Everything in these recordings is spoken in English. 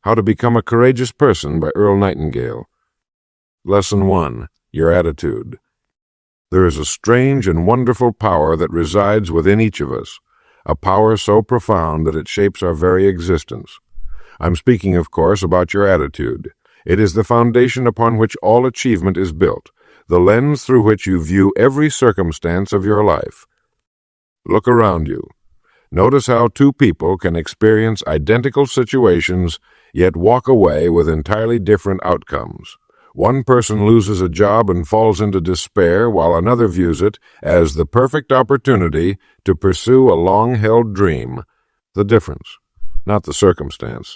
How to Become a Courageous Person by Earl Nightingale. Lesson 1. Your Attitude. There is a strange and wonderful power that resides within each of us, a power so profound that it shapes our very existence. I'm speaking, of course, about your attitude. It is the foundation upon which all achievement is built, the lens through which you view every circumstance of your life. Look around you. Notice how two people can experience identical situations, yet walk away with entirely different outcomes. One person loses a job and falls into despair, while another views it as the perfect opportunity to pursue a long-held dream. The difference, not the circumstance,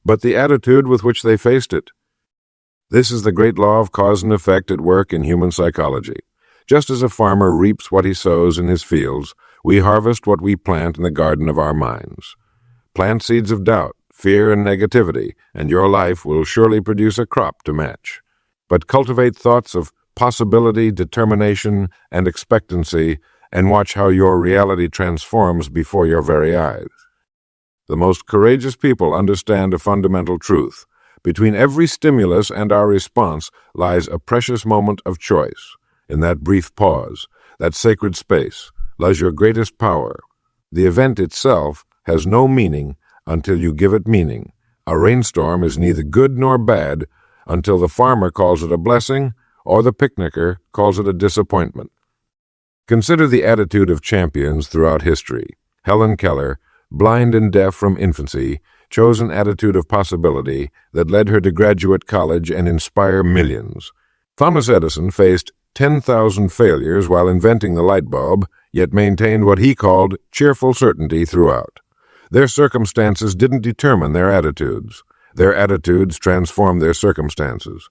but the attitude with which they faced it. This is the great law of cause and effect at work in human psychology. Just as a farmer reaps what he sows in his fields, we harvest what we plant in the garden of our minds. Plant seeds of doubt, fear, and negativity, and your life will surely produce a crop to match. But cultivate thoughts of possibility, determination, and expectancy, and watch how your reality transforms before your very eyes. The most courageous people understand a fundamental truth. Between every stimulus and our response lies a precious moment of choice. In that brief pause, that sacred space, lies your greatest power. The event itself has no meaning until you give it meaning. A rainstorm is neither good nor bad until the farmer calls it a blessing or the picnicker calls it a disappointment. Consider the attitude of champions throughout history. Helen Keller, blind and deaf from infancy, chose an attitude of possibility that led her to graduate college and inspire millions. Thomas Edison faced 10,000 failures while inventing the light bulb, yet maintained what he called cheerful certainty throughout. Their circumstances didn't determine their attitudes. Their attitudes transformed their circumstances.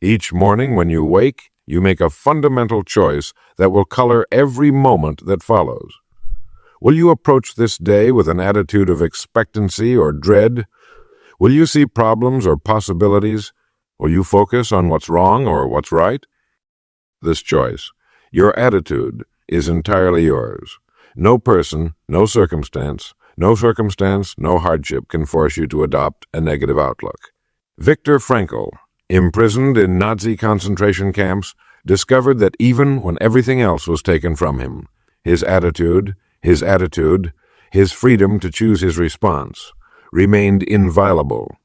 Each morning when you wake, you make a fundamental choice that will color every moment that follows. Will you approach this day with an attitude of expectancy or dread? Will you see problems or possibilities? Will you focus on what's wrong or what's right? This choice, your attitude, is entirely yours. No person, no circumstance, no hardship can force you to adopt a negative outlook. Viktor Frankl, imprisoned in Nazi concentration camps, discovered that even when everything else was taken from him, his attitude, his freedom to choose his response, remained inviolable.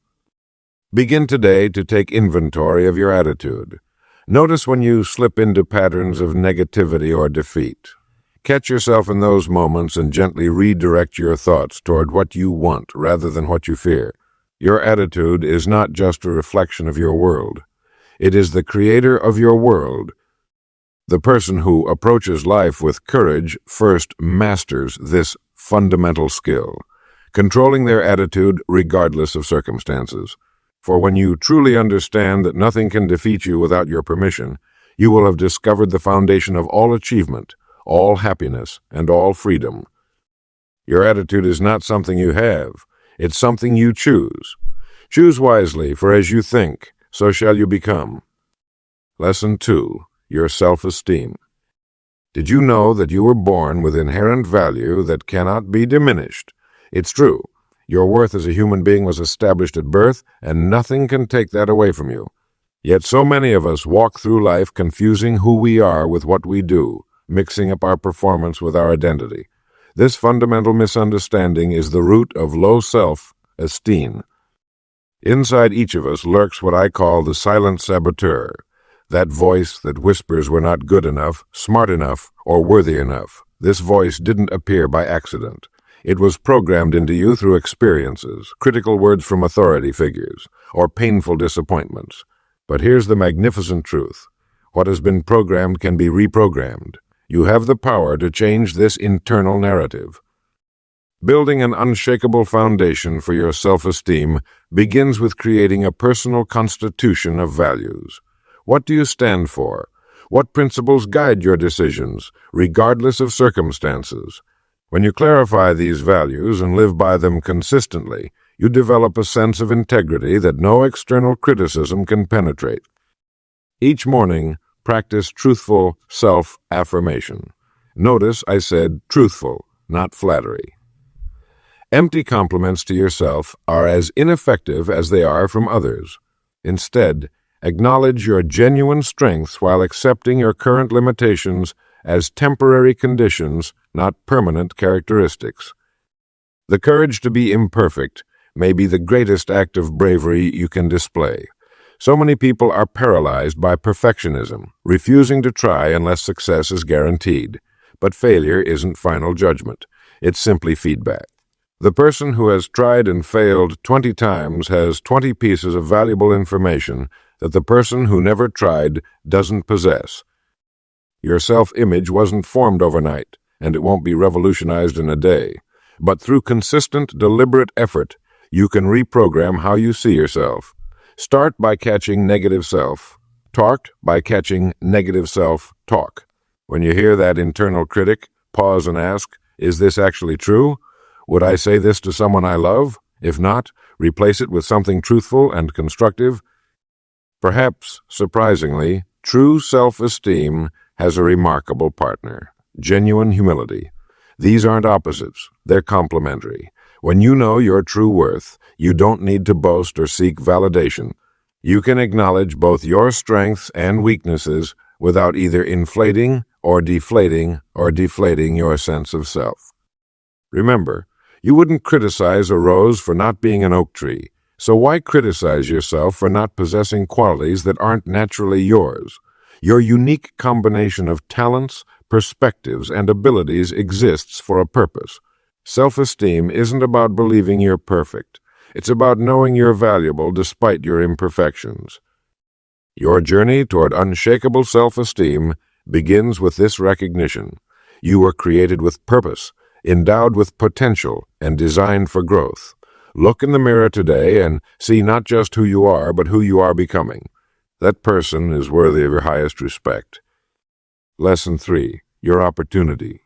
Begin today to take inventory of your attitude. Notice when you slip into patterns of negativity or defeat. Catch yourself in those moments and gently redirect your thoughts toward what you want rather than what you fear. Your attitude is not just a reflection of your world. It is the creator of your world. The person who approaches life with courage first masters this fundamental skill, controlling their attitude regardless of circumstances. For when you truly understand that nothing can defeat you without your permission, you will have discovered the foundation of all achievement, all happiness, and all freedom. Your attitude is not something you have. It's something you choose. Choose wisely, for as you think, so shall you become. Lesson 2. Your self-esteem. Did you know that you were born with inherent value that cannot be diminished? It's true. Your worth as a human being was established at birth, and nothing can take that away from you. Yet so many of us walk through life confusing who we are with what we do, mixing up our performance with our identity. This fundamental misunderstanding is the root of low self-esteem. Inside each of us lurks what I call the silent saboteur, that voice that whispers we're not good enough, smart enough, or worthy enough. This voice didn't appear by accident. It was programmed into you through experiences, critical words from authority figures, or painful disappointments. But here's the magnificent truth. What has been programmed can be reprogrammed. You have the power to change this internal narrative. Building an unshakable foundation for your self-esteem begins with creating a personal constitution of values. What do you stand for? What principles guide your decisions, regardless of circumstances? When you clarify these values and live by them consistently, you develop a sense of integrity that no external criticism can penetrate. Each morning, practice truthful self-affirmation. Notice I said truthful, not flattery. Empty compliments to yourself are as ineffective as they are from others. Instead, acknowledge your genuine strengths while accepting your current limitations as temporary conditions, not permanent characteristics. The courage to be imperfect may be the greatest act of bravery you can display. So many people are paralyzed by perfectionism, refusing to try unless success is guaranteed. But failure isn't final judgment. It's simply feedback. The person who has tried and failed 20 times has 20 pieces of valuable information that the person who never tried doesn't possess. Your self-image wasn't formed overnight, and it won't be revolutionized in a day. But through consistent, deliberate effort, you can reprogram how you see yourself. Start by catching negative self-talk by catching negative self-talk. When you hear that internal critic, pause and ask, is this actually true? Would I say this to someone I love? If not, replace it with something truthful and constructive. Perhaps, surprisingly, true self-esteem has a remarkable partner: genuine humility. These aren't opposites, they're complementary. When you know your true worth, you don't need to boast or seek validation. You can acknowledge both your strengths and weaknesses without either inflating or deflating your sense of self. Remember, you wouldn't criticize a rose for not being an oak tree, so why criticize yourself for not possessing qualities that aren't naturally yours? Your unique combination of talents, perspectives, and abilities exists for a purpose. Self-esteem isn't about believing you're perfect. It's about knowing you're valuable despite your imperfections. Your journey toward unshakable self-esteem begins with this recognition. You were created with purpose, endowed with potential, and designed for growth. Look in the mirror today and see not just who you are, but who you are becoming. That person is worthy of your highest respect. Lesson 3. Your opportunity.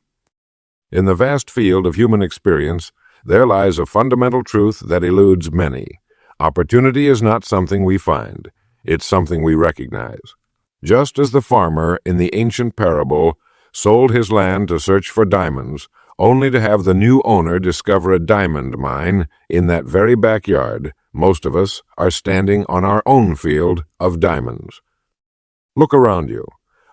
In the vast field of human experience, there lies a fundamental truth that eludes many. Opportunity is not something we find. It's something we recognize. Just as the farmer in the ancient parable sold his land to search for diamonds, only to have the new owner discover a diamond mine in that very backyard, most of us are standing on our own field of diamonds. Look around you.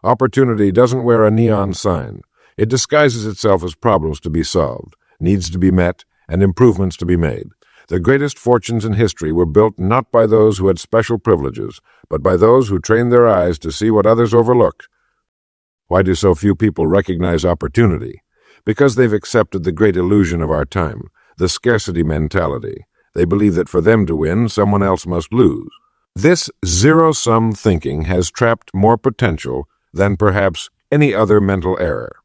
Opportunity doesn't wear a neon sign. It disguises itself as problems to be solved, needs to be met, and improvements to be made. The greatest fortunes in history were built not by those who had special privileges, but by those who trained their eyes to see what others overlooked. Why do so few people recognize opportunity? Because they've accepted the great illusion of our time, the scarcity mentality. They believe that for them to win, someone else must lose. This zero-sum thinking has trapped more potential than perhaps any other mental error.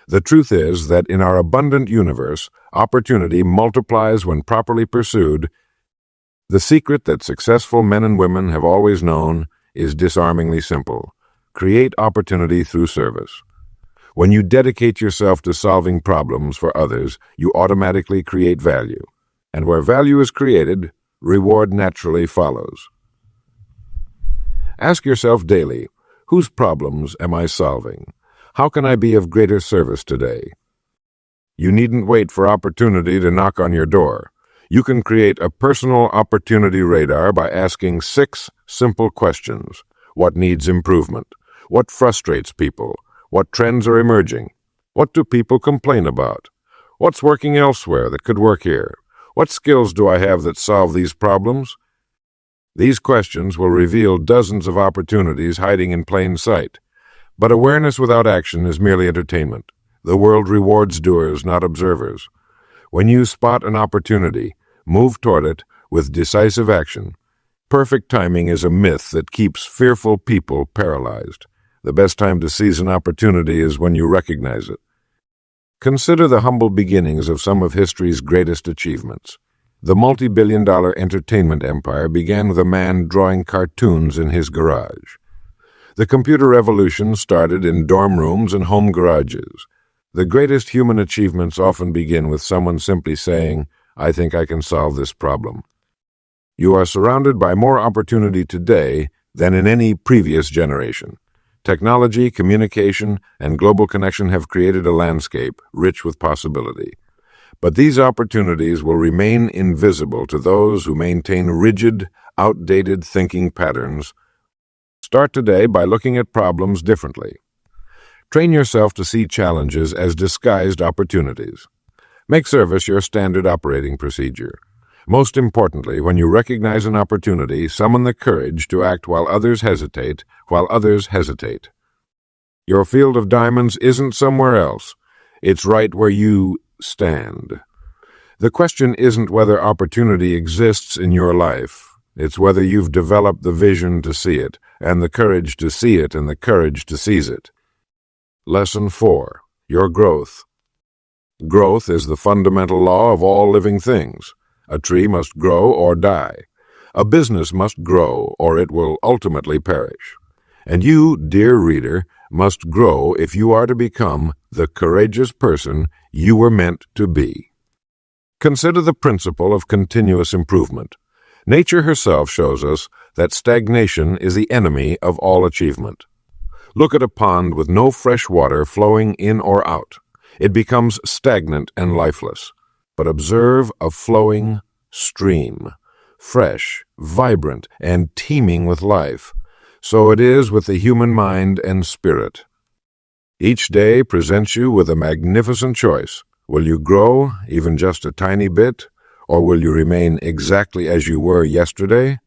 The truth is that in our abundant universe, opportunity multiplies when properly pursued. The secret that successful men and women have always known is disarmingly simple. Create opportunity through service. When you dedicate yourself to solving problems for others, you automatically create value. And where value is created, reward naturally follows. Ask yourself daily, whose problems am I solving? How can I be of greater service today? You needn't wait for opportunity to knock on your door. You can create a personal opportunity radar by asking 6 simple questions. What needs improvement? What frustrates people? What trends are emerging? What do people complain about? What's working elsewhere that could work here? What skills do I have that solve these problems? These questions will reveal dozens of opportunities hiding in plain sight. But awareness without action is merely entertainment. The world rewards doers, not observers. When you spot an opportunity, move toward it with decisive action. Perfect timing is a myth that keeps fearful people paralyzed. The best time to seize an opportunity is when you recognize it. Consider the humble beginnings of some of history's greatest achievements. The multi-billion-dollar entertainment empire began with a man drawing cartoons in his garage. The computer revolution started in dorm rooms and home garages. The greatest human achievements often begin with someone simply saying, "I think I can solve this problem." You are surrounded by more opportunity today than in any previous generation. Technology, communication, and global connection have created a landscape rich with possibility. But these opportunities will remain invisible to those who maintain rigid, outdated thinking patterns. Start today by looking at problems differently. Train yourself to see challenges as disguised opportunities. Make service your standard operating procedure. Most importantly, when you recognize an opportunity, summon the courage to act while others hesitate. Your field of diamonds isn't somewhere else. It's right where you stand. The question isn't whether opportunity exists in your life. It's whether you've developed the vision to see it, and the courage to see it, and the courage to seize it. Lesson 4. Your growth. Growth is the fundamental law of all living things. A tree must grow or die. A business must grow or it will ultimately perish. And you, dear reader, must grow if you are to become the courageous person you were meant to be. Consider the principle of continuous improvement. Nature herself shows us that stagnation is the enemy of all achievement. Look at a pond with no fresh water flowing in or out. It becomes stagnant and lifeless. But observe a flowing stream, fresh, vibrant, and teeming with life. So it is with the human mind and spirit. Each day presents you with a magnificent choice. Will you grow, even just a tiny bit, or will you remain exactly as you were yesterday?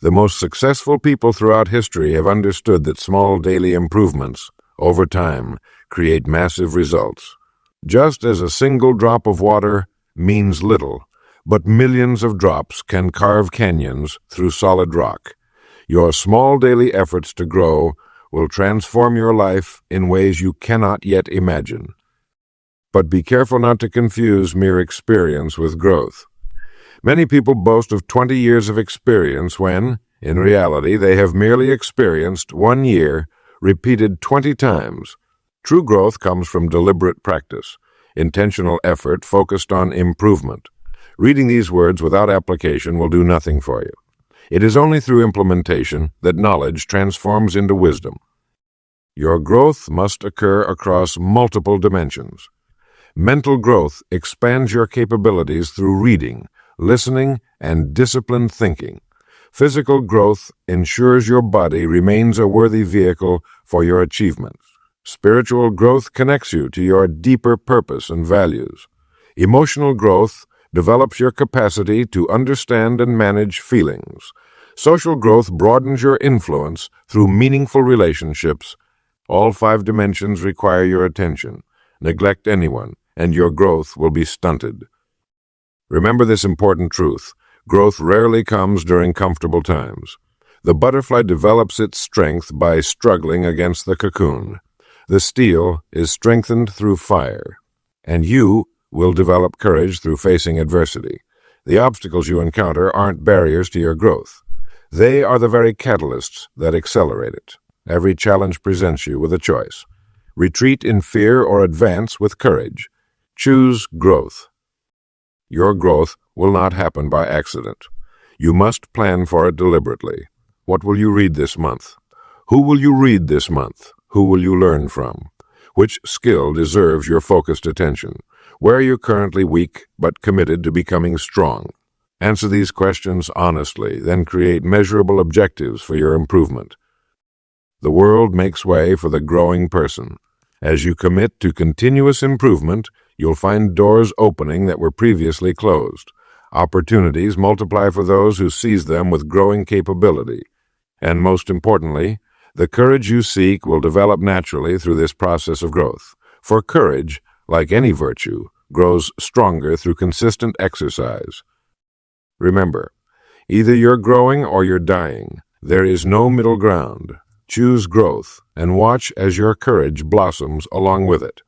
The most successful people throughout history have understood that small daily improvements, over time, create massive results. Just as a single drop of water means little, but millions of drops can carve canyons through solid rock. Your small daily efforts to grow will transform your life in ways you cannot yet imagine. But be careful not to confuse mere experience with growth. Many people boast of 20 years of experience when, in reality, they have merely experienced 1 year, repeated 20 times. True growth comes from deliberate practice, intentional effort focused on improvement. Reading these words without application will do nothing for you. It is only through implementation that knowledge transforms into wisdom. Your growth must occur across multiple dimensions. Mental growth expands your capabilities through reading, listening, and disciplined thinking. Physical growth ensures your body remains a worthy vehicle for your achievements. Spiritual growth connects you to your deeper purpose and values. Emotional growth develops your capacity to understand and manage feelings. Social growth broadens your influence through meaningful relationships. All 5 dimensions require your attention. Neglect anyone, and your growth will be stunted. Remember this important truth. Growth rarely comes during comfortable times. The butterfly develops its strength by struggling against the cocoon. The steel is strengthened through fire. And you will develop courage through facing adversity. The obstacles you encounter aren't barriers to your growth. They are the very catalysts that accelerate it. Every challenge presents you with a choice. Retreat in fear or advance with courage. Choose growth. Your growth will not happen by accident. You must plan for it deliberately. What will you read this month? Who will you read this month? Who will you learn from? Which skill deserves your focused attention? Where are you currently weak but committed to becoming strong? Answer these questions honestly, then create measurable objectives for your improvement. The world makes way for the growing person. As you commit to continuous improvement, you'll find doors opening that were previously closed. Opportunities multiply for those who seize them with growing capability. And most importantly, the courage you seek will develop naturally through this process of growth. For courage, like any virtue, grows stronger through consistent exercise. Remember, either you're growing or you're dying. There is no middle ground. Choose growth and watch as your courage blossoms along with it.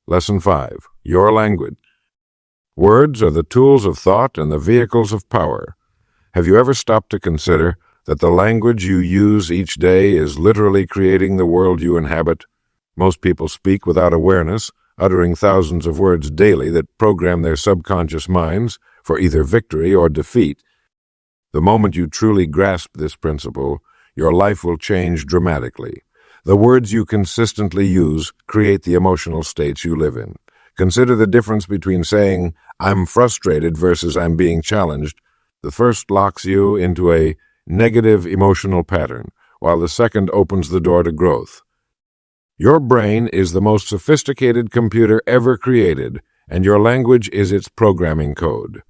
Lesson 5. Your language. Words are the tools of thought and the vehicles of power. Have you ever stopped to consider that the language you use each day is literally creating the world you inhabit? Most people speak without awareness, uttering thousands of words daily that program their subconscious minds for either victory or defeat. The moment you truly grasp this principle, your life will change dramatically. The words you consistently use create the emotional states you live in. Consider the difference between saying, "I'm frustrated" versus "I'm being challenged." The first locks you into a negative emotional pattern, while the second opens the door to growth. Your brain is the most sophisticated computer ever created, and your language is its programming code.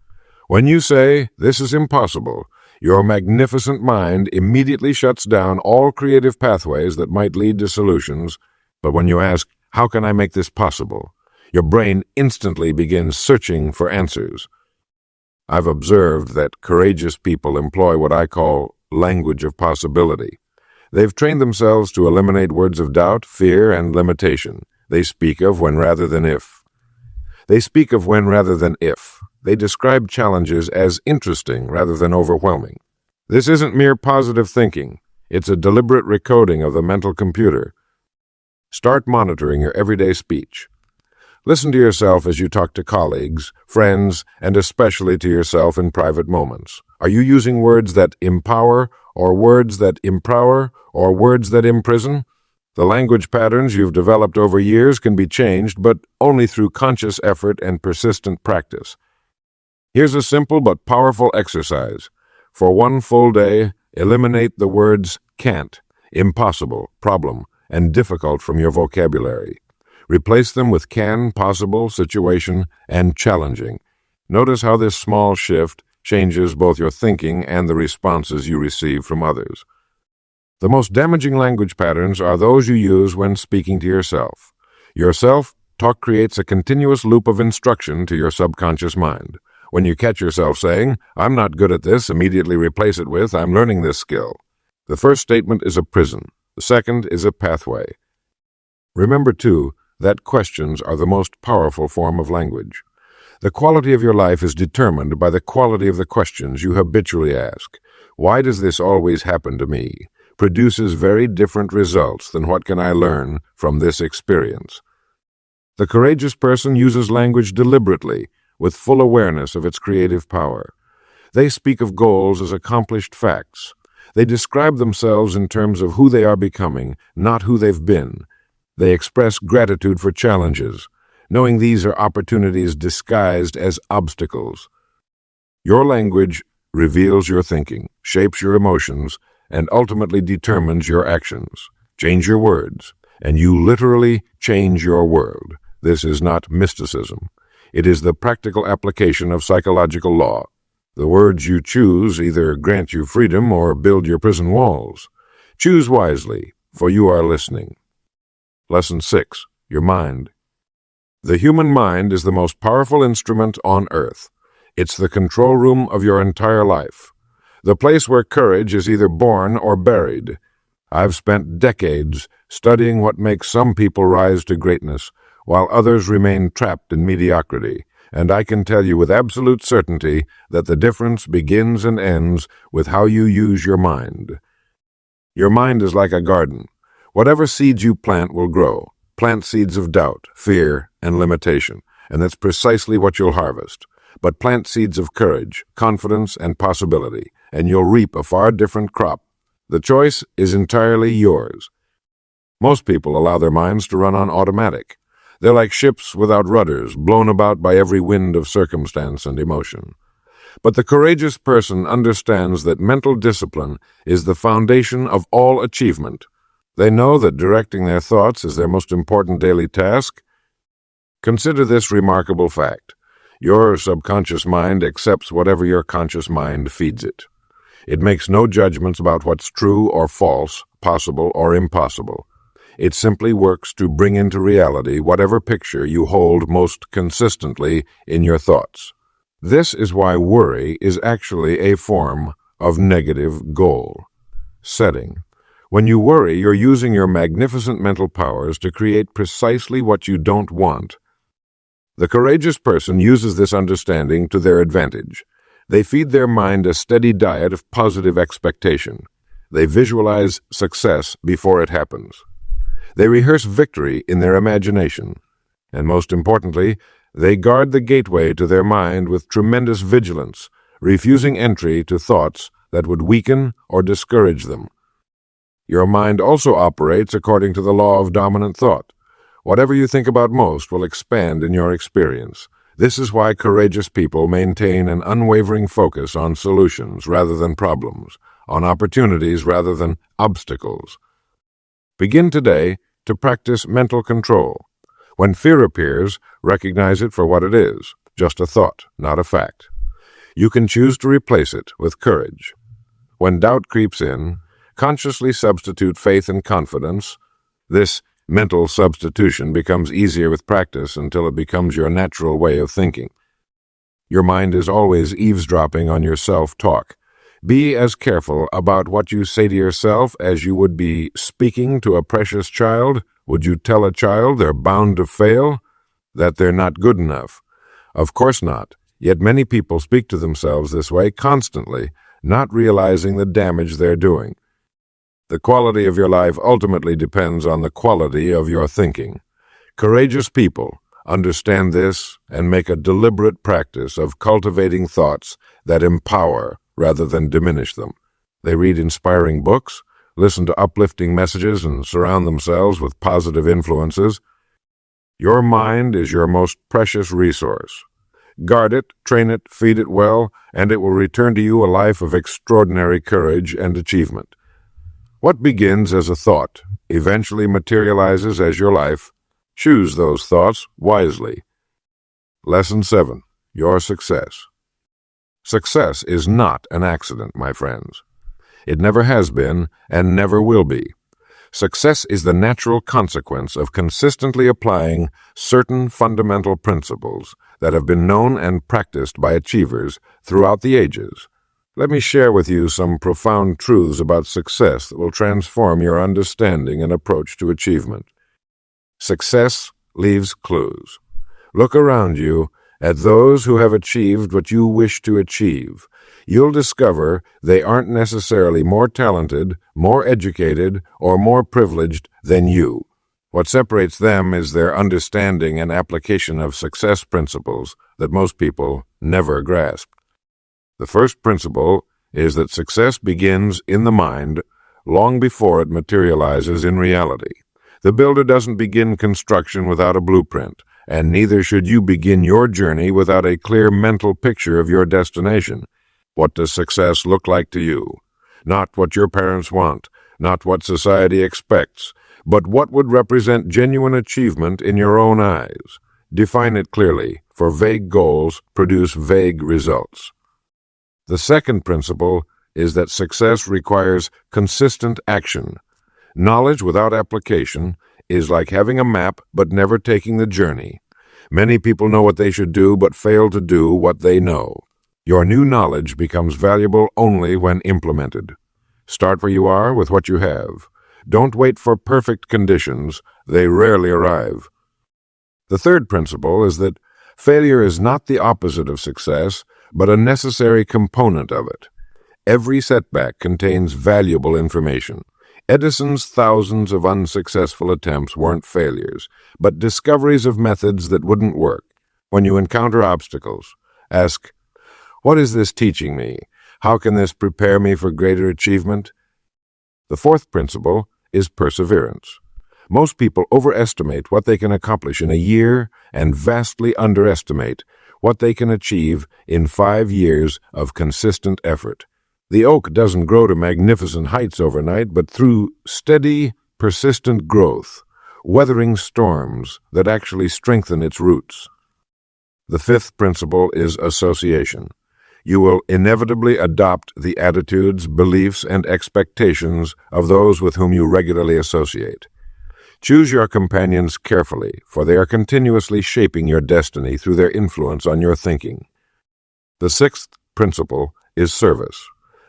When you say, "This is impossible," your magnificent mind immediately shuts down all creative pathways that might lead to solutions. But when you ask, "How can I make this possible?" your brain instantly begins searching for answers. I've observed that courageous people employ what I call language of possibility. They've trained themselves to eliminate words of doubt, fear, and limitation. They speak of when rather than if. They speak of when rather than if. They describe challenges as interesting rather than overwhelming. This isn't mere positive thinking. It's a deliberate recoding of the mental computer. Start monitoring your everyday speech. Listen to yourself as you talk to colleagues, friends, and especially to yourself in private moments. Are you using words that empower, or words that empower, or words that imprison? The language patterns you've developed over years can be changed, but only through conscious effort and persistent practice. Here's a simple but powerful exercise. For one full day, eliminate the words can't, impossible, problem, and difficult from your vocabulary. Replace them with can, possible, situation, and challenging. Notice how this small shift changes both your thinking and the responses you receive from others. The most damaging language patterns are those you use when speaking to yourself. Your self-talk creates a continuous loop of instruction to your subconscious mind. When you catch yourself saying, "I'm not good at this," immediately replace it with, "I'm learning this skill." The first statement is a prison. The second is a pathway. Remember, too, that questions are the most powerful form of language. The quality of your life is determined by the quality of the questions you habitually ask. "Why does this always happen to me?" produces very different results than "What can I learn from this experience?" The courageous person uses language deliberately, with full awareness of its creative power. They speak of goals as accomplished facts. They describe themselves in terms of who they are becoming, not who they've been. They express gratitude for challenges, knowing these are opportunities disguised as obstacles. Your language reveals your thinking, shapes your emotions, and ultimately determines your actions. Change your words, and you literally change your world. This is not mysticism. It is the practical application of psychological law. The words you choose either grant you freedom or build your prison walls. Choose wisely, for you are listening. Lesson 6. Your mind. The human mind is the most powerful instrument on earth. It's the control room of your entire life. The place where courage is either born or buried. I've spent decades studying what makes some people rise to greatness, while others remain trapped in mediocrity, and I can tell you with absolute certainty that the difference begins and ends with how you use your mind. Your mind is like a garden. Whatever seeds you plant will grow. Plant seeds of doubt, fear, and limitation, and that's precisely what you'll harvest. But plant seeds of courage, confidence, and possibility, and you'll reap a far different crop. The choice is entirely yours. Most people allow their minds to run on automatic. They're like ships without rudders, blown about by every wind of circumstance and emotion. But the courageous person understands that mental discipline is the foundation of all achievement. They know that directing their thoughts is their most important daily task. Consider this remarkable fact. Your subconscious mind accepts whatever your conscious mind feeds it. It makes no judgments about what's true or false, possible or impossible. It simply works to bring into reality whatever picture you hold most consistently in your thoughts. This is why worry is actually a form of negative goal setting. When you worry, you're using your magnificent mental powers to create precisely what you don't want. The courageous person uses this understanding to their advantage. They feed their mind a steady diet of positive expectation. They visualize success before it happens. They rehearse victory in their imagination. And most importantly, they guard the gateway to their mind with tremendous vigilance, refusing entry to thoughts that would weaken or discourage them. Your mind also operates according to the law of dominant thought. Whatever you think about most will expand in your experience. This is why courageous people maintain an unwavering focus on solutions rather than problems, on opportunities rather than obstacles. Begin today to practice mental control. When fear appears, recognize it for what it is, just a thought, not a fact. You can choose to replace it with courage. When doubt creeps in, consciously substitute faith and confidence. This mental substitution becomes easier with practice until it becomes your natural way of thinking. Your mind is always eavesdropping on your self-talk. Be as careful about what you say to yourself as you would be speaking to a precious child. Would you tell a child they're bound to fail? That they're not good enough? Of course not. Yet many people speak to themselves this way constantly, not realizing the damage they're doing. The quality of your life ultimately depends on the quality of your thinking. Courageous people understand this and make a deliberate practice of cultivating thoughts that empower rather than diminish them. They read inspiring books, listen to uplifting messages, and surround themselves with positive influences. Your mind is your most precious resource. Guard it, train it, feed it well, and it will return to you a life of extraordinary courage and achievement. What begins as a thought eventually materializes as your life. Choose those thoughts wisely. Lesson 7. Your success. Success is not an accident, my friends. It never has been and never will be. Success is the natural consequence of consistently applying certain fundamental principles that have been known and practiced by achievers throughout the ages. Let me share with you some profound truths about success that will transform your understanding and approach to achievement. Success leaves clues. Look around you at those who have achieved what you wish to achieve. You'll discover they aren't necessarily more talented, more educated, or more privileged than you. What separates them is their understanding and application of success principles that most people never grasp. The first principle is that success begins in the mind long before it materializes in reality. The builder doesn't begin construction without a blueprint, and neither should you begin your journey without a clear mental picture of your destination. What does success look like to you? Not what your parents want, not what society expects, but what would represent genuine achievement in your own eyes. Define it clearly, for vague goals produce vague results. The second principle is that success requires consistent action. Knowledge without application is like having a map but never taking the journey. Many people know what they should do but fail to do what they know. Your new knowledge becomes valuable only when implemented. Start where you are with what you have. Don't wait for perfect conditions. They rarely arrive. The third principle is that failure is not the opposite of success, but a necessary component of it. Every setback contains valuable information. Edison's thousands of unsuccessful attempts weren't failures, but discoveries of methods that wouldn't work. When you encounter obstacles, ask, "What is this teaching me? How can this prepare me for greater achievement?" The fourth principle is perseverance. Most people overestimate what they can accomplish in a year and vastly underestimate what they can achieve in 5 years of consistent effort. The oak doesn't grow to magnificent heights overnight, but through steady, persistent growth, weathering storms that actually strengthen its roots. The fifth principle is association. You will inevitably adopt the attitudes, beliefs, and expectations of those with whom you regularly associate. Choose your companions carefully, for they are continuously shaping your destiny through their influence on your thinking. The sixth principle is service.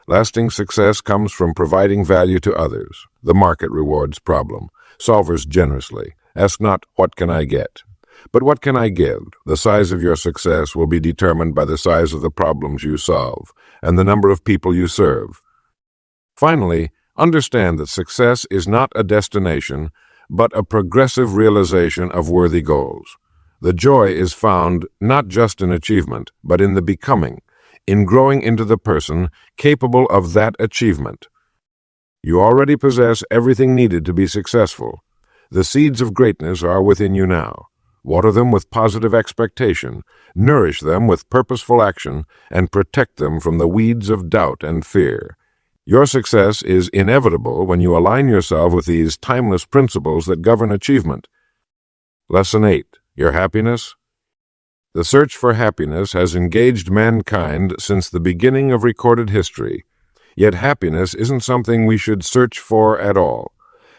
Lasting success comes from providing value to others. The market rewards problem. Solvers generously. Ask not, "What can I get?" but "What can I give?" The size of your success will be determined by the size of the problems you solve and the number of people you serve. Finally, understand that success is not a destination, but a progressive realization of worthy goals. The joy is found not just in achievement, but in the becoming, in growing into the person capable of that achievement. You already possess everything needed to be successful. The seeds of greatness are within you now. Water them with positive expectation, nourish them with purposeful action, and protect them from the weeds of doubt and fear. Your success is inevitable when you align yourself with these timeless principles that govern achievement. Lesson 8. Your happiness? The search for happiness has engaged mankind since the beginning of recorded history. Yet happiness isn't something we should search for at all.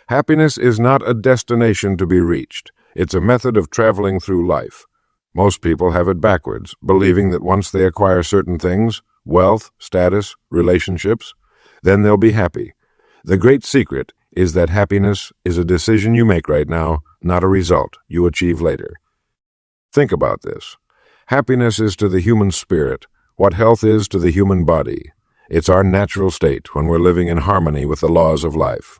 Happiness is not a destination to be reached. It's a method of traveling through life. Most people have it backwards, believing that once they acquire certain things, wealth, status, relationships, then they'll be happy. The great secret is that happiness is a decision you make right now, not a result you achieve later. Think about this. Happiness is to the human spirit what health is to the human body. It's our natural state when we're living in harmony with the laws of life.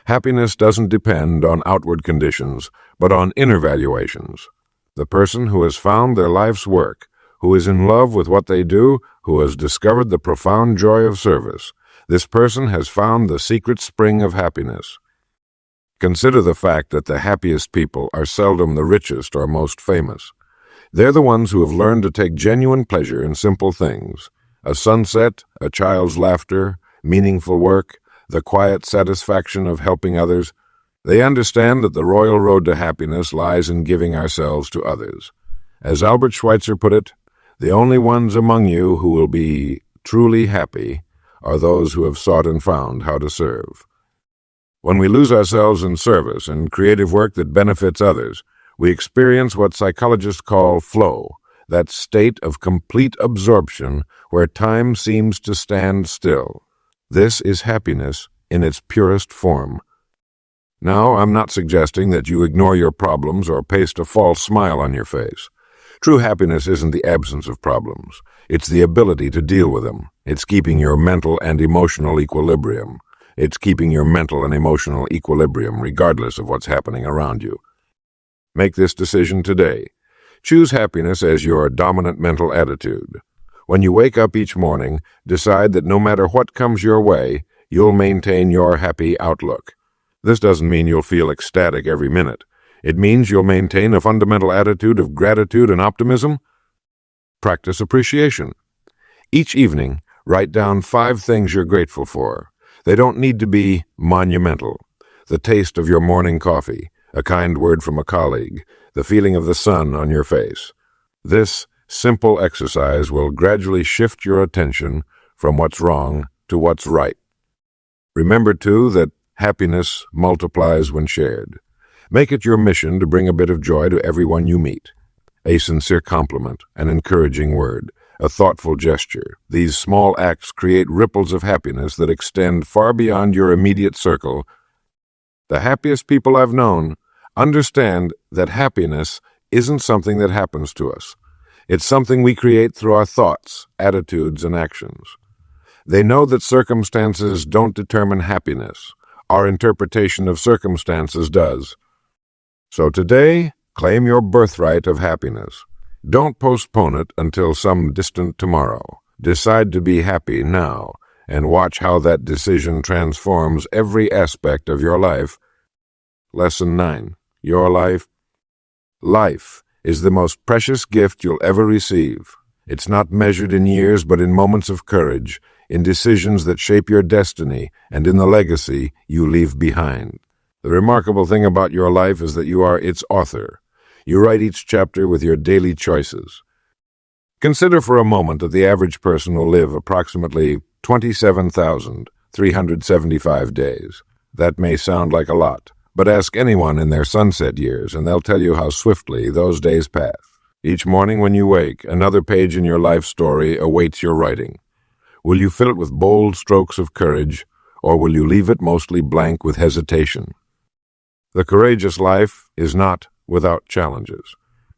Happiness doesn't depend on outward conditions, but on inner valuations. The person who has found their life's work, who is in love with what they do, who has discovered the profound joy of service, this person has found the secret spring of happiness. Consider the fact that the happiest people are seldom the richest or most famous. They're the ones who have learned to take genuine pleasure in simple things: a sunset, a child's laughter, meaningful work, the quiet satisfaction of helping others. They understand that the royal road to happiness lies in giving ourselves to others. As Albert Schweitzer put it, the only ones among you who will be truly happy are those who have sought and found how to serve. When we lose ourselves in service and creative work that benefits others, we experience what psychologists call flow, that state of complete absorption where time seems to stand still. This is happiness in its purest form. Now, I'm not suggesting that you ignore your problems or paste a false smile on your face. True happiness isn't the absence of problems. It's the ability to deal with them. It's keeping your mental and emotional equilibrium. It's keeping your mental and emotional equilibrium regardless of what's happening around you. Make this decision today. Choose happiness as your dominant mental attitude. When you wake up each morning, decide that no matter what comes your way, you'll maintain your happy outlook. This doesn't mean you'll feel ecstatic every minute. It means you'll maintain a fundamental attitude of gratitude and optimism. Practice appreciation. Each evening, write down 5 things you're grateful for. They don't need to be monumental. The taste of your morning coffee, a kind word from a colleague, the feeling of the sun on your face. This simple exercise will gradually shift your attention from what's wrong to what's right. Remember, too, that happiness multiplies when shared. Make it your mission to bring a bit of joy to everyone you meet. A sincere compliment, an encouraging word, a thoughtful gesture. These small acts create ripples of happiness that extend far beyond your immediate circle. The happiest people I've known understand that happiness isn't something that happens to us. It's something we create through our thoughts, attitudes, and actions. They know that circumstances don't determine happiness. Our interpretation of circumstances does. So today, claim your birthright of happiness. Don't postpone it until some distant tomorrow. Decide to be happy now, and watch how that decision transforms every aspect of your life. Lesson 9. Your life. Life is the most precious gift you'll ever receive. It's not measured in years, but in moments of courage, in decisions that shape your destiny, and in the legacy you leave behind. The remarkable thing about your life is that you are its author. You write each chapter with your daily choices. Consider for a moment that the average person will live approximately 27,375 days. That may sound like a lot, but ask anyone in their sunset years, and they'll tell you how swiftly those days pass. Each morning when you wake, another page in your life story awaits your writing. Will you fill it with bold strokes of courage, or will you leave it mostly blank with hesitation? The courageous life is not without challenges.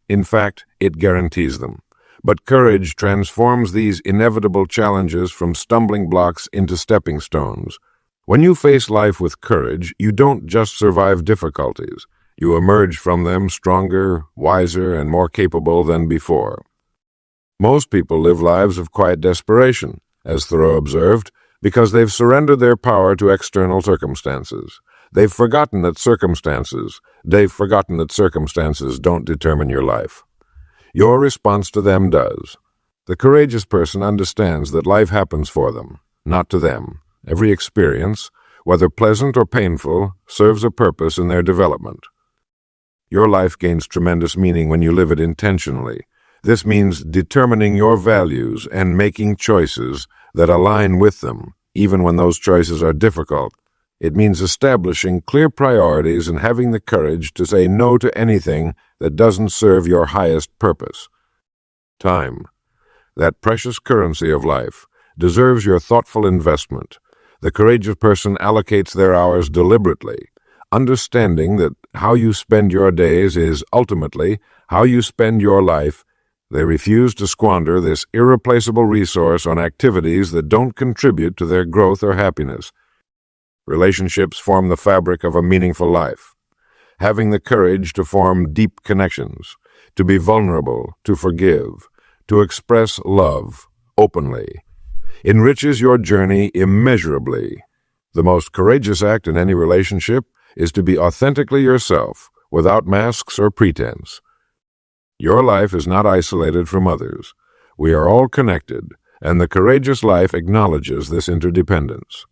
In fact, it guarantees them. But courage transforms these inevitable challenges from stumbling blocks into stepping stones. When you face life with courage, you don't just survive difficulties. You emerge from them stronger, wiser, and more capable than before. Most people live lives of quiet desperation, as Thoreau observed, because they've surrendered their power to external circumstances. They've forgotten that circumstances don't determine your life. Your response to them does. The courageous person understands that life happens for them, not to them. Every experience, whether pleasant or painful, serves a purpose in their development. Your life gains tremendous meaning when you live it intentionally. This means determining your values and making choices that align with them, even when those choices are difficult. It means establishing clear priorities and having the courage to say no to anything that doesn't serve your highest purpose. Time, that precious currency of life, deserves your thoughtful investment. The courageous person allocates their hours deliberately, understanding that how you spend your days is ultimately how you spend your life. They refuse to squander this irreplaceable resource on activities that don't contribute to their growth or happiness. Relationships form the fabric of a meaningful life. Having the courage to form deep connections, to be vulnerable, to forgive, to express love openly, enriches your journey immeasurably. The most courageous act in any relationship is to be authentically yourself, without masks or pretense. Your life is not isolated from others. We are all connected, and the courageous life acknowledges this interdependence.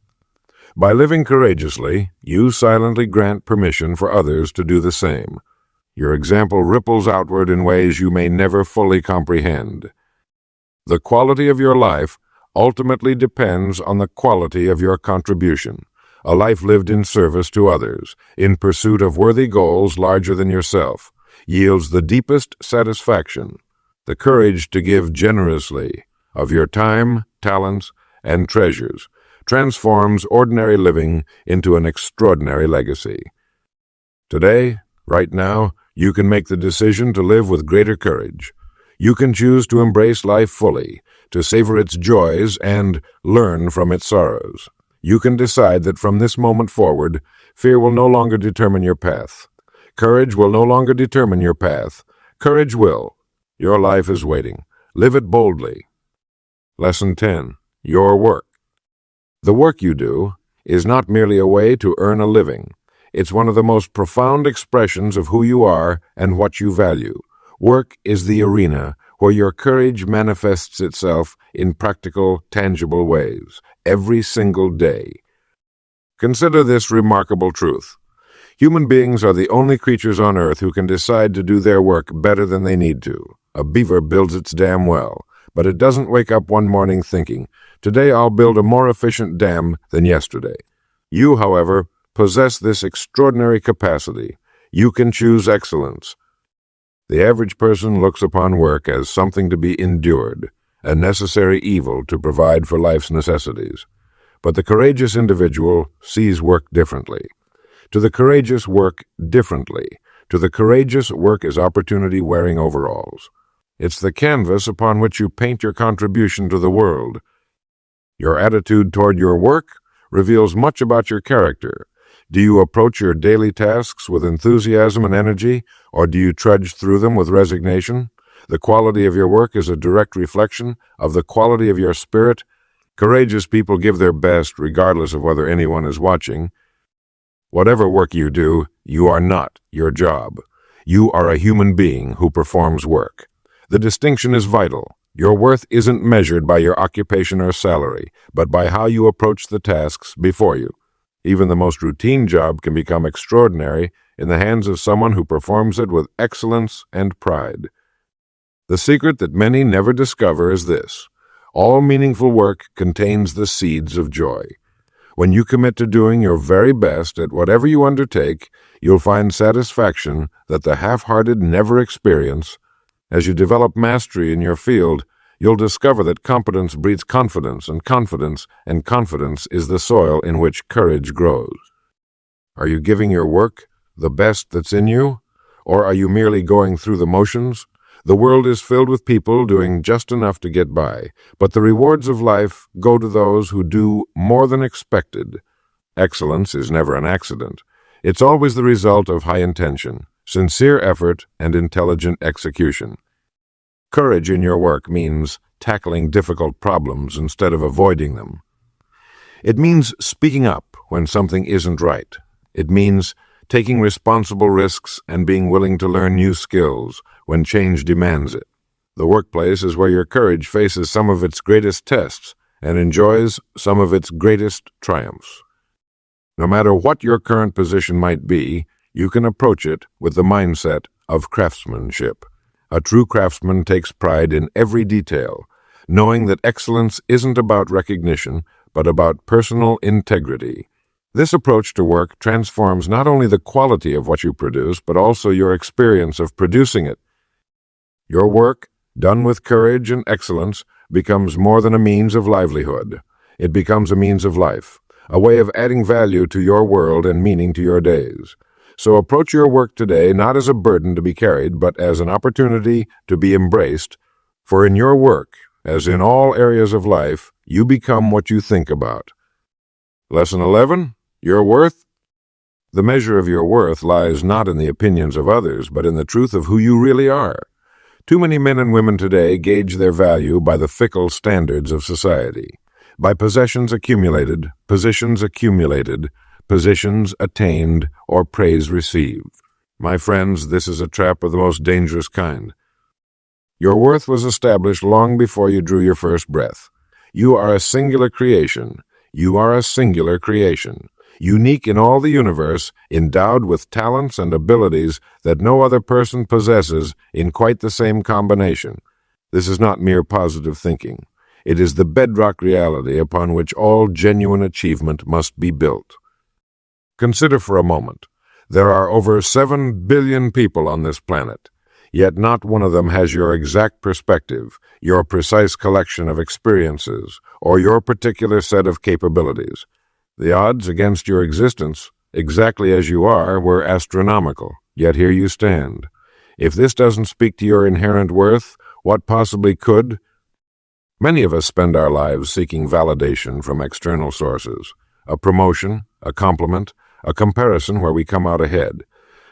By living courageously, you silently grant permission for others to do the same. Your example ripples outward in ways you may never fully comprehend. The quality of your life ultimately depends on the quality of your contribution. A life lived in service to others, in pursuit of worthy goals larger than yourself, yields the deepest satisfaction. The courage to give generously of your time, talents, and treasures transforms ordinary living into an extraordinary legacy. Today, right now, you can make the decision to live with greater courage. You can choose to embrace life fully, to savor its joys and learn from its sorrows. You can decide that from this moment forward, fear will no longer determine your path. Courage will no longer determine your path. Courage will. Your life is waiting. Live it boldly. Lesson 10. Your work. The work you do is not merely a way to earn a living. It's one of the most profound expressions of who you are and what you value. Work is the arena where your courage manifests itself in practical, tangible ways, every single day. Consider this remarkable truth. Human beings are the only creatures on Earth who can decide to do their work better than they need to. A beaver builds its dam well, but it doesn't wake up one morning thinking, "Today I'll build a more efficient dam than yesterday." You, however, possess this extraordinary capacity. You can choose excellence. The average person looks upon work as something to be endured, a necessary evil to provide for life's necessities. But the courageous individual sees work differently. To the courageous, work differently. To the courageous, work is opportunity wearing overalls. It's the canvas upon which you paint your contribution to the world. Your attitude toward your work reveals much about your character. Do you approach your daily tasks with enthusiasm and energy, or do you trudge through them with resignation? The quality of your work is a direct reflection of the quality of your spirit. Courageous people give their best regardless of whether anyone is watching. Whatever work you do, you are not your job. You are a human being who performs work. The distinction is vital. Your worth isn't measured by your occupation or salary, but by how you approach the tasks before you. Even the most routine job can become extraordinary in the hands of someone who performs it with excellence and pride. The secret that many never discover is this: all meaningful work contains the seeds of joy. When you commit to doing your very best at whatever you undertake, you'll find satisfaction that the half-hearted never experience. As you develop mastery in your field, you'll discover that competence breeds confidence, and confidence is the soil in which courage grows. Are you giving your work the best that's in you, or are you merely going through the motions? The world is filled with people doing just enough to get by, but the rewards of life go to those who do more than expected. Excellence is never an accident. It's always the result of high intention, sincere effort, and intelligent execution. Courage in your work means tackling difficult problems instead of avoiding them. It means speaking up when something isn't right, It means taking responsible risks and being willing to learn new skills when change demands it. The workplace is where your courage faces some of its greatest tests and enjoys some of its greatest triumphs. No matter what your current position might be, you can approach it with the mindset of craftsmanship. A true craftsman takes pride in every detail, knowing that excellence isn't about recognition, but about personal integrity. This approach to work transforms not only the quality of what you produce, but also your experience of producing it. Your work, done with courage and excellence, becomes more than a means of livelihood. It becomes a means of life, a way of adding value to your world and meaning to your days. So approach your work today not as a burden to be carried, but as an opportunity to be embraced, for in your work, as in all areas of life, you become what you think about. Lesson 11, your worth. The measure of your worth lies not in the opinions of others, but in the truth of who you really are. Too many men and women today gauge their value by the fickle standards of society, by possessions accumulated, positions attained, or praise received. My friends, this is a trap of the most dangerous kind. Your worth was established long before you drew your first breath. You are a singular creation. You are a singular creation, unique in all the universe, endowed with talents and abilities that no other person possesses in quite the same combination. This is not mere positive thinking. It is the bedrock reality upon which all genuine achievement must be built. Consider for a moment. There are over 7 billion people on this planet, yet not one of them has your exact perspective, your precise collection of experiences, or your particular set of capabilities. The odds against your existence, exactly as you are, were astronomical, yet here you stand. If this doesn't speak to your inherent worth, what possibly could? Many of us spend our lives seeking validation from external sources, a promotion, a compliment, a comparison where we come out ahead.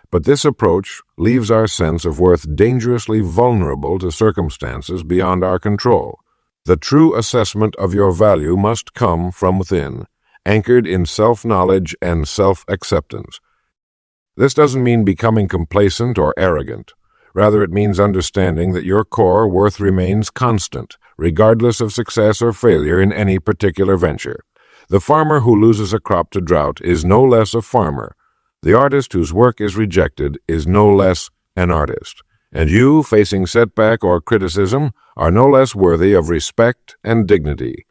But this approach leaves our sense of worth dangerously vulnerable to circumstances beyond our control. The true assessment of your value must come from within, anchored in self-knowledge and self-acceptance. This doesn't mean becoming complacent or arrogant. Rather, it means understanding that your core worth remains constant, regardless of success or failure in any particular venture. The farmer who loses a crop to drought is no less a farmer. The artist whose work is rejected is no less an artist. And you, facing setback or criticism, are no less worthy of respect and dignity.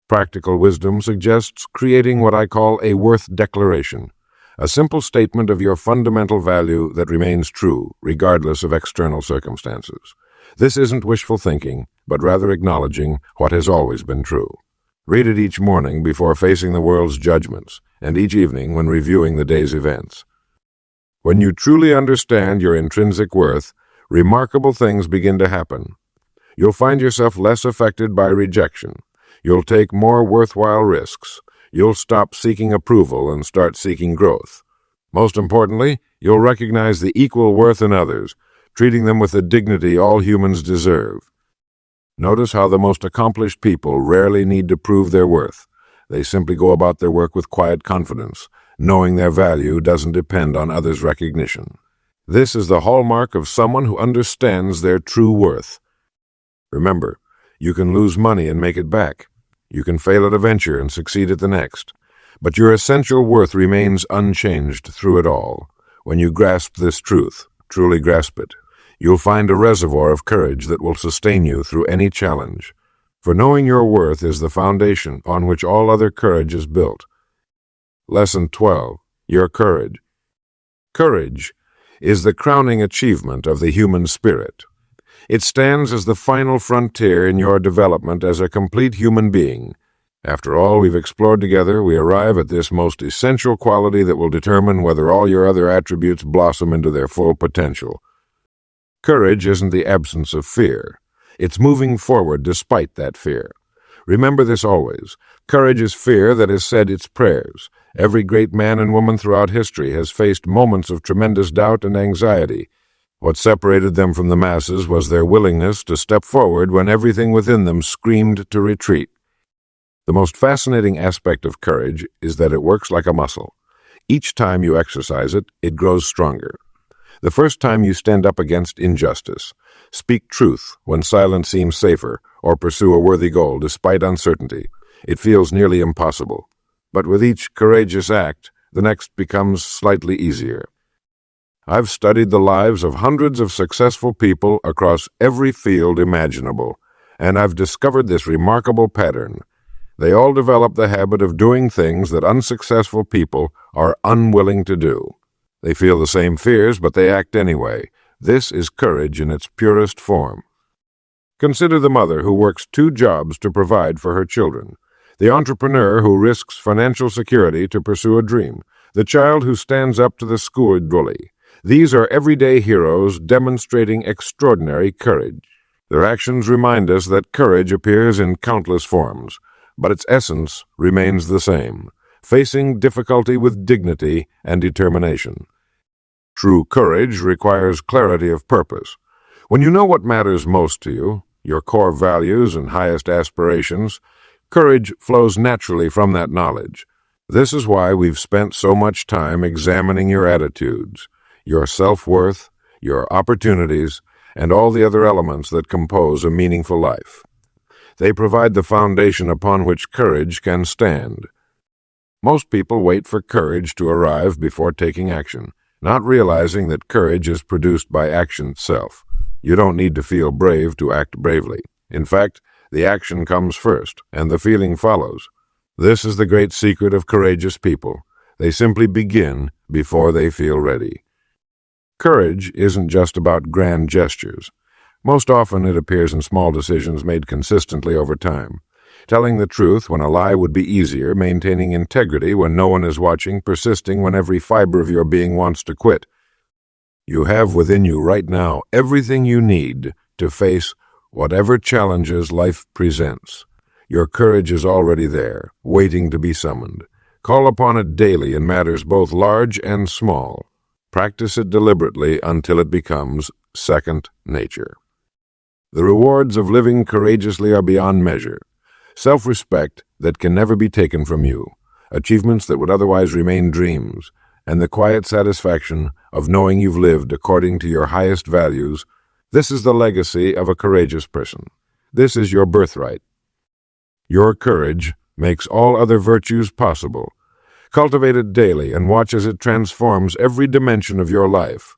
Practical wisdom suggests creating what I call a worth declaration, a simple statement of your fundamental value that remains true, regardless of external circumstances. This isn't wishful thinking, but rather acknowledging what has always been true. Read it each morning before facing the world's judgments, and each evening when reviewing the day's events. When you truly understand your intrinsic worth, remarkable things begin to happen. You'll find yourself less affected by rejection. You'll take more worthwhile risks. You'll stop seeking approval and start seeking growth. Most importantly, you'll recognize the equal worth in others, treating them with the dignity all humans deserve. Notice how the most accomplished people rarely need to prove their worth. They simply go about their work with quiet confidence, knowing their value doesn't depend on others' recognition. This is the hallmark of someone who understands their true worth. Remember, you can lose money and make it back. You can fail at a venture and succeed at the next. But your essential worth remains unchanged through it all. When you grasp this truth, truly grasp it, you'll find a reservoir of courage that will sustain you through any challenge. For knowing your worth is the foundation on which all other courage is built. Lesson 12. Your courage. Courage is the crowning achievement of the human spirit. It stands as the final frontier in your development as a complete human being. After all we've explored together, we arrive at this most essential quality that will determine whether all your other attributes blossom into their full potential. Courage isn't the absence of fear. It's moving forward despite that fear. Remember this always. Courage is fear that has said its prayers. Every great man and woman throughout history has faced moments of tremendous doubt and anxiety. What separated them from the masses was their willingness to step forward when everything within them screamed to retreat. The most fascinating aspect of courage is that it works like a muscle. Each time you exercise it, it grows stronger. The first time you stand up against injustice, speak truth when silence seems safer, or pursue a worthy goal despite uncertainty, it feels nearly impossible. But with each courageous act, the next becomes slightly easier. I've studied the lives of hundreds of successful people across every field imaginable, and I've discovered this remarkable pattern. They all develop the habit of doing things that unsuccessful people are unwilling to do. They feel the same fears, but they act anyway. This is courage in its purest form. Consider the mother who works 2 jobs to provide for her children, the entrepreneur who risks financial security to pursue a dream, the child who stands up to the school bully. These are everyday heroes demonstrating extraordinary courage. Their actions remind us that courage appears in countless forms, but its essence remains the same, facing difficulty with dignity and determination. True courage requires clarity of purpose. When you know what matters most to you, your core values and highest aspirations, courage flows naturally from that knowledge. This is why we've spent so much time examining your attitudes, your self-worth, your opportunities, and all the other elements that compose a meaningful life. They provide the foundation upon which courage can stand. Most people wait for courage to arrive before taking action, not realizing that courage is produced by action itself. You don't need to feel brave to act bravely. In fact, the action comes first, and the feeling follows. This is the great secret of courageous people. They simply begin before they feel ready. Courage isn't just about grand gestures. Most often it appears in small decisions made consistently over time. Telling the truth when a lie would be easier, maintaining integrity when no one is watching, persisting when every fiber of your being wants to quit. You have within you right now everything you need to face whatever challenges life presents. Your courage is already there, waiting to be summoned. Call upon it daily in matters both large and small. Practice it deliberately until it becomes second nature. The rewards of living courageously are beyond measure. Self-respect that can never be taken from you, achievements that would otherwise remain dreams, and the quiet satisfaction of knowing you've lived according to your highest values. This is the legacy of a courageous person. This is your birthright. Your courage makes all other virtues possible. Cultivate it daily and watch as it transforms every dimension of your life.